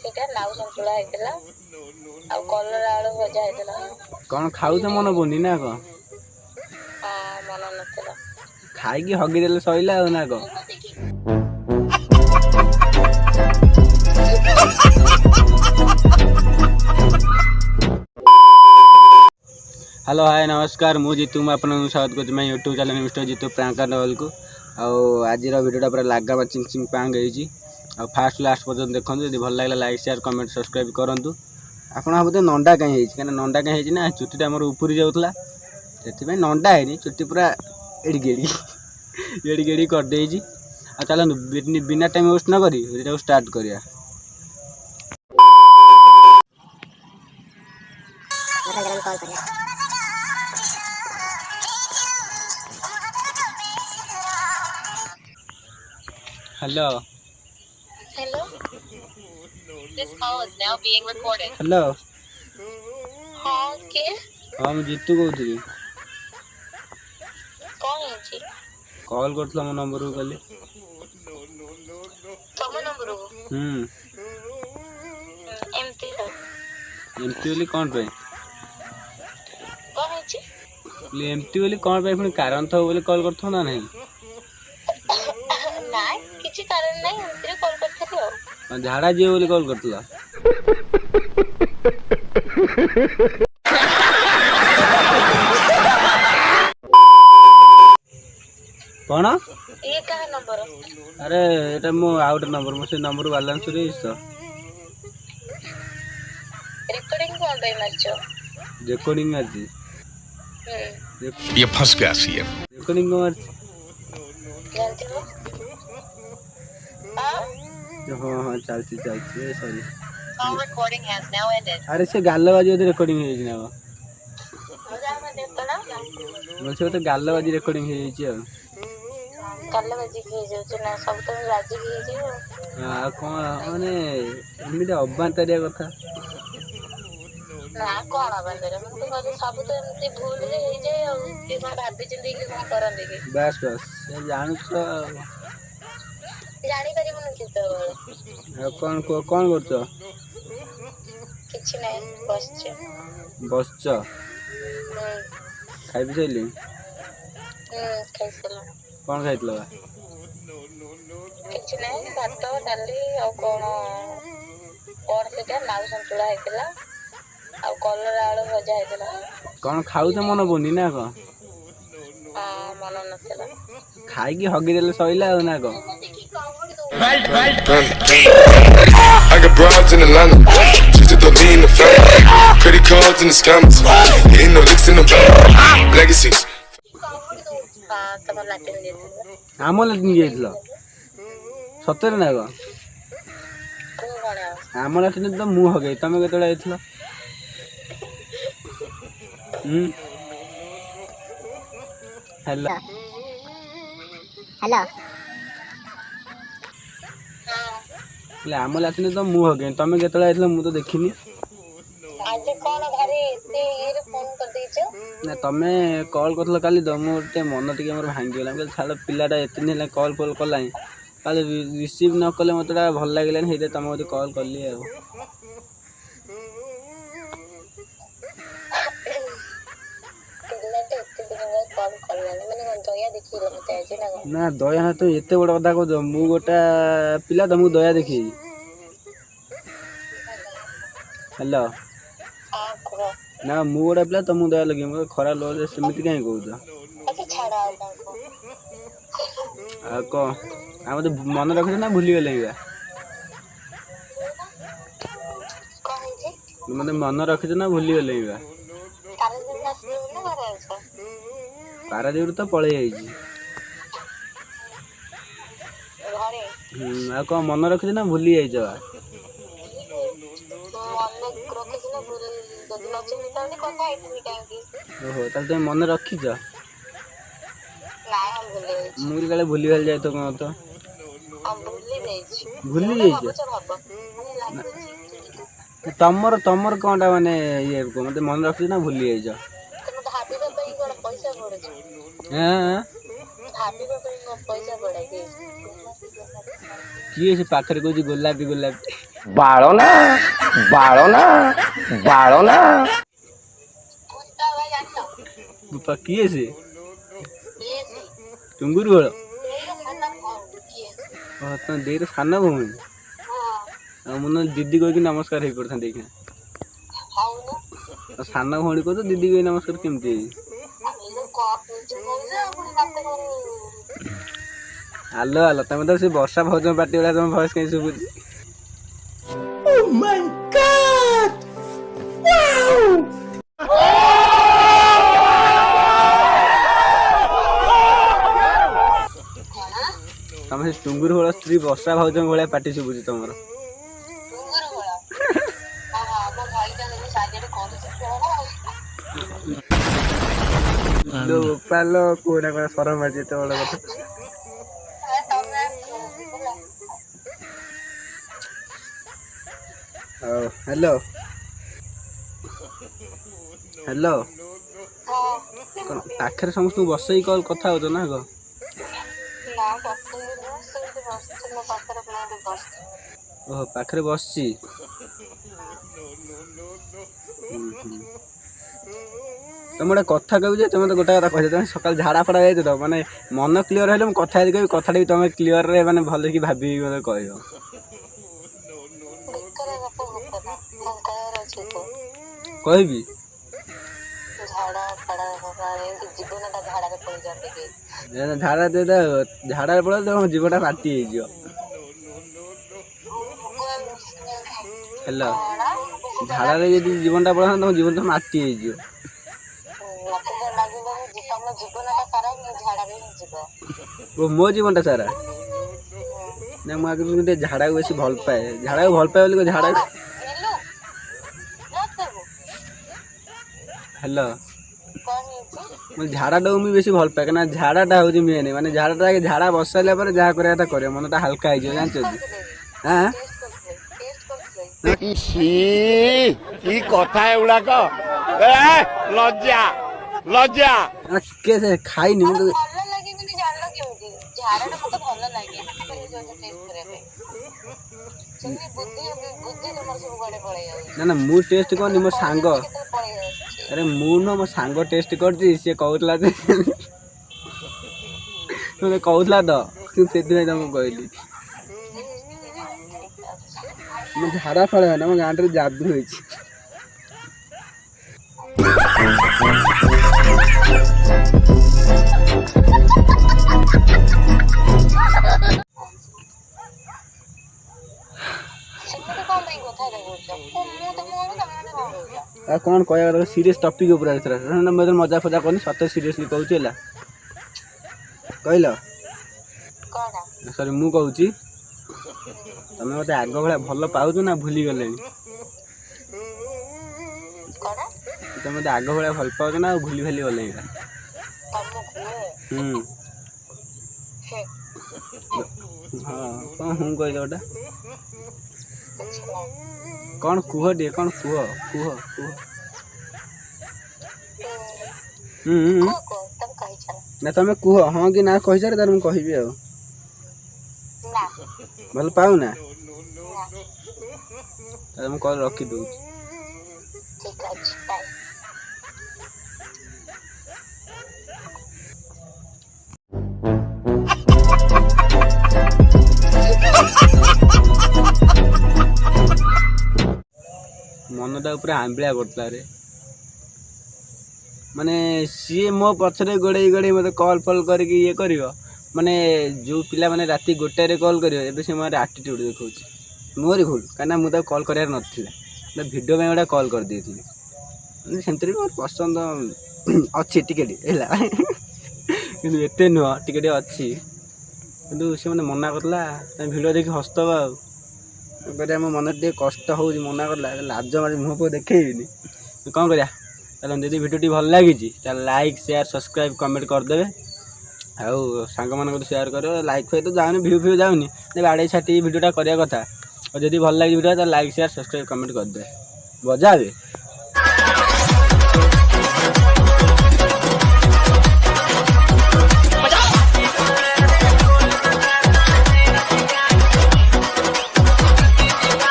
ସେଟା ଲାଉ ସନ୍ତୁଳା ହେଇଥିଲା ଆଉ କଲରା ଆଳୁ ଭଜା ହେଇଥିଲା। କଣ ଖାଉଛ ମନ ପଡୁନି ନା କଣ? ହଁ ମନ ନଥିଲା। ଖାଇକି ହଗିଦେଲେ ସଇଲା ଆଉ ନା କଣ? हेलो हाय नमस्कार मु जीतू मु आपको स्वागत कर YouTube channel mister Jeetu prank नवल को आज भिडियोटा पूरा लागामा चिंग चिंग पांग हो फास्ट लास्ट पर्यटन देखो यदि भल लगे लाइक शेयर कमेंट सब्सक्राइब करूँ। आपड़ बोलते नंडा कहीं कहीं नंडा कहीं ना चुटीटा मोर उपरी जाऊला से नंडा है चुटी पूरा एड़ी एड़ी करदे चलते बिना टाइम वेस्ट न कर स्टार्ट करिया। Hello hello this call is now being recorded. Hello हां के हाँ मुझे जीतू कहती कौन है जी कॉल कर मो नंबर को कल तुम नंबर को एमती है एमती बोली कौन पे कौन है जी एमती बोली कौन पे पुणी कारण था बोली कॉल कर ना नहीं ना किसी कारण नहीं एमती कॉल करथि हो झाड़ा जी बोली कॉल करतला कौन ये का नंबर अरे एटा मो आउट नंबर मो से नंबर बैलेंस रे तो रिकॉर्डिंग कौन पे मरचो रिकॉर्डिंग मार दी ये फंस गया सी है रिकॉर्डिंग को मार जानते हो हां हां चलती sorry call recording has now ended. अरे से गालबाजी ओदे रिकॉर्डिंग हे ना मजा में देखतो ना मुझे तो गालबाजी रिकॉर्डिंग हे छी कल बजी के जो ना सब तो राजी के जे आ कोन माने एमिते अबांतरिया कथा ना कौन बंदर मुझे तो सब तो एमती भूल रे हे जे के भाभी चिंदी के कोन करन देगे बस बस ये जानू तो जानी करी मन चितो कौन करछो किछ नहीं बसछ खाइ भी चली खाइसला कौन खाइतलो किछ नहीं भात डाली और कौन सेटा लाउ सन्तुला हेतला और कलरा आलू भजा हेतला कौन खाऊ तो मन पड़नी ना कौन हां मन नथला खाई की हगी देले सइला ना कौन I got broads in Atlanta, just to throw me in the family. Credit cards and the scammers, hitting no licks in the legacies. हां तब लाटिन देत आम लाटिन गेइतलो सତରେ ना कौन कोन आम लाटिन तो मु हगे तमे केतळे आइतलो हेलो हेलो ले आम लाटिन तो मु हगे तमे केतळे आइतलो मु तो देखिनी आज कोन घरे एते ये फोन कर देछो ना तमे कॉल करथलो काली तो मोटे मन टिके मोर भांगी गेला हम छाड़ पिलाटा एते दिन कॉल कलाई काली रिसीव न कले मतेटा भल लागिलानी हेते तमे मते कॉल करली आ कॉल करलानी माने दया देखि मते आज ना ना दया ना तो एते बड़ कथा को मु गोटा पिला तुमको दया देखी हेलो हां करो ना मु गोटा पिला तुमको दया लगे मो खरा लो सेमिति काई कहउछ अच्छा छाड़ा आ को हम तो मन रखछ ना भूली गेले बा कौन है मते मन रखछ ना भूली गेले बा कारण दिन आसी ना घरे छ पारादीप तो पळे आइछि घरे आ को मन रखछ ना भूली जाइछ बा मन रखिस ना भूल जदी नचिनी तानी कथा आइतनी कांकी ओहो तब तुम मन रखिछ ना हम भूले मुल काले भूली गेल जाय तो कोन तो हम भूले जाइछि भूली जाइछ तमर कोनटा माने ये को मते मन रखिछ ना भूली जाइछ तुम भाभी पे कोन पैसा पड़े हां भाभी पे पैसा पड़े किए से पाखरे को गोलापी बाळोना बाळोना बाळोना भूतटा भाई जानो बुपा किए से ये से टुंगुर गोल ये खाना खाओ ये तो देर साना भूमि हां मुन दीदी को नमस्कार हो पड़ता देखना हाउ ना साना भौणी को तो दीदी को नमस्कार केमती ये को पूछे बोले अपन बात करो हालो हालो तुम तो से वर्षा भौज पार्टी वाला तुम भॉइस कहीं सुबुझ ओह माय गॉड तुम से टुंगुर होल स्त्री वर्षा भौज भाया पार्टी सुबुझ तुम डुंगर होला हां हां हम भाई जान ने साजेडे कॉल से लो पालो कोना कोना सरम बाजे तो वाला कथा हेलो हेलो कौन आखिर समस्त बसई कल कथा हो ना गो ओह पाखरे बसची तुम गोटे कथा कह तुम तो गोटे कथा कह तुम सकाल झाड़ा फड़ा जाए तो माने मन क्लीयर है कथा कह कथा तुम क्लीयर रे माने भल कि भाभी मतलब कह कहबी झाड़ा दे झाड़ा पड़ा तुम जीवटा फाटी हेलो झाड़ा जीवनटा पड़ा तुम जीवन तो माटी ओ मो जीवनटा सारा ना मुझे झाड़ा को बेसी भल पाए झाड़ा को भल पाए बोली झाड़ा हेलो मुझे झाड़ाटा मुझे बेसी भल पाए कहीं झाड़ाटा हूँ मेन माने झाड़ाटा झाड़ा बसाइला जहाँ कराया कर मनटा हल्का हो जानते हाँ कथा एगुड़ाक लज्जा लज्जा कैसे खाई नहीं ना ना मु टेस्ट करनी मो सांग अरे मु न मो सांग टेस्ट करती सी कहला कहला तो से तुमको कहली मो झाड़ा फड़ा ना मो गाँव जादू हो कौन कह सीरीयस टॉपिक ऊपर मजा फजा करनी सत सीरियसली कहूँ कहल सॉरी मु कहूँ तुम मत आग भाया भल पाऊच ना भूली गले तुम मत आग भाया भल पाऊच ना भूली भाली गले हाँ कौन हूँ कह गोटा कौन कुह टे कौन कुह कुह कुह ना तुम कुह हाँ कि ना कही सारे मुझे कहबी आ भल पाऊ ना मुझे कल रखी दूँ मनटा पूरा आंबिया करता रे माने सी मो पछरे गोड़े गोड़े मत कल फल करके ये कर माने जो पिला माने राति गोटे कल कर से मोर आटीट्यूड देखा मोरी भूल कहीं मुझे कल करार नाला भिडियो में गोटे कल कर दी सेमती मोर पसंद अच्छी टिके कि नुह टिके अच्छी कि सी मैंने मना करला भिडियो देखी हसतब आ मो मन टे कष्ट हो मना करला लाज मारी मुँह को देखेबी कौन करा जदि भिडियो भल लगी लाइक शेयर सब्सक्राइब कमेंट करदे आउ सांग मान शेयर कर लाइक फाइक तो जाऊनी भ्यू फ्यू जाऊनी बाड़े छाटी भिडियोटा करवा कथा और जदि भल लगे video like share subscribe comment करदे बजा